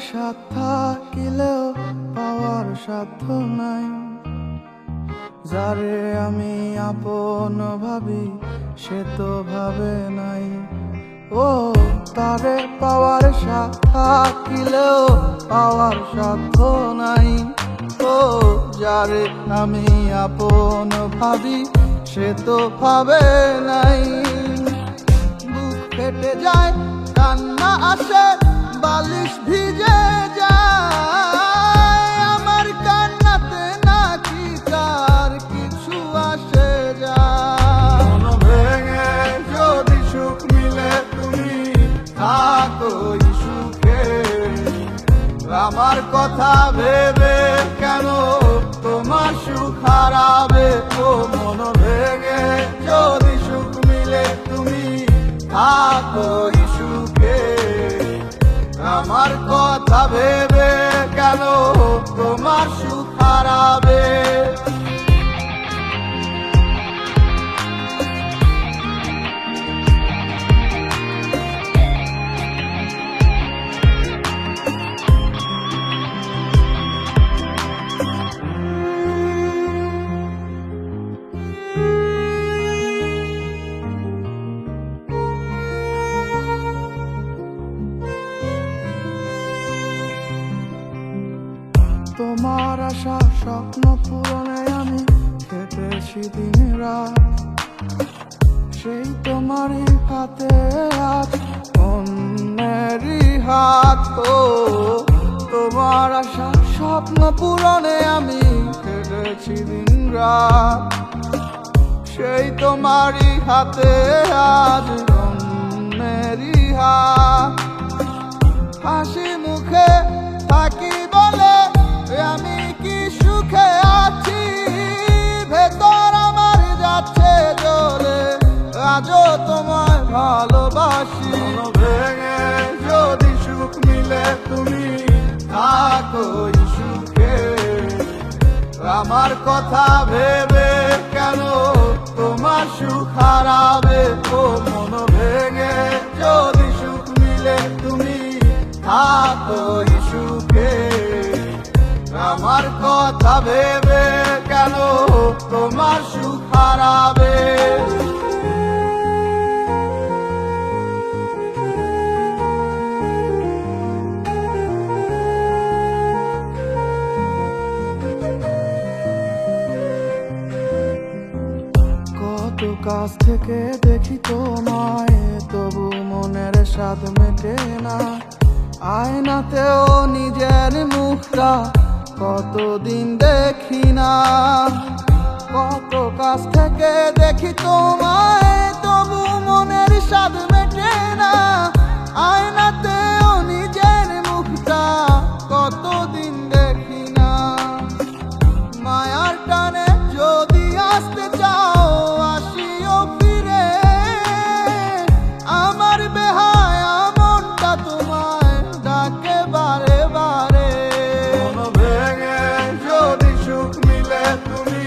সাথ থাকিলেও পাওয়ার সাধ্য নাই। যারে আমি আপন ভাবি সে তো ভাবে নাই। ও তারে পাওয়ার সাথ থাকিলেও পাওয়ার সাধ্য নাই। ও যারে আমি আপন ভাবি সে তো ভাবে নাই। বুক ফেটে যায়, কান্না আসে, বালিশ ভিজে যায়। আমার কান্নাতে নাকি তার কিছু আসে যায়। মন ভেঙে যদি সুখ মিলে তুমি থাকো সুখে, আমার কথা ভেবে কেন তোমার সুখ হারাবে। ও মন ভেঙে যদি সুখ মিলে তুমি থাকো সুখে, আমার কথা ভেবে কেন তোমার সুখ হারাবে। তোমার আশা স্বপ্ন পূরণে আমি কেটেছি দিন রাত। সেই তোমারই হাতে আজ অন্যেরই হাত। ও তোমার আশা স্বপ্ন পূরণে আমি কেটেছি দিন রাত। সেই তোমারই হাতে আজ অন্যেরই হাত। হাসি মুখে থাকি বলে আমি কি সুখে আছি, ভেতর আমার যাচ্ছে জ্বলে, আজও তোমায় ভালোবাসি। ভেঙে যদি সুখ মিলে তুমি থাকো সুখে, আমার কথা ভেবে কেন তোমার সুখ হারাবে। ও মন ভেঙে যদি সুখ মিলে তুমি থাকো সুখে, আমার কথা ভেবে কেন তোমার সুখ হারাবে। কত কাছ থেকে দেখি তোমায়, তবু মনের স্বাদ মেটে না। আয়নাতেও নিজের মুখটা কতদিন দেখি না। কত কাছ থেকে দেখি তোমায়, তবু মনের স্বাদ মেটে না। আয়নাতেও নিজের মুখটা কতদিন দেখি না। মায়ার টানে যদি আসতে চাও আসিও ফিরে, আমার বেহায়া মনটা তোমায় ডাকে বারে বারে। মন ভেঙে যদি সুখ মিলে তুমি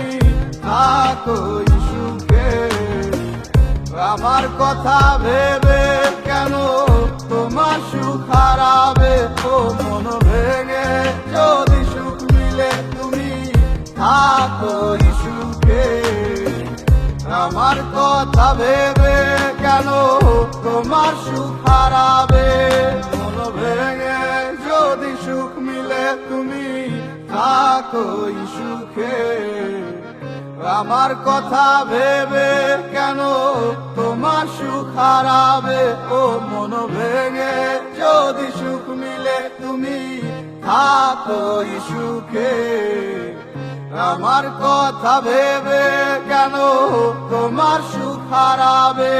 থাকো সুখে, আমার কথা ভেবে কেন তোমার সুখ হারাবে। ও মন ভেঙে যদি সুখ মিলে তুমি থাকো সুখে, আমার কথা ভেবে কেন তোমার সুখ হারাবে। মন ভেঙে যদি সুখ মিলে তুমি থাকো সুখে, আমার কথা ভেবে কেন তোমার সুখ হারাবে। ও মন ভেঙে যদি সুখ মিলে তুমি থাকো সুখে, আমার কথা ভেবে কেন তোমার সুখ হারাবে।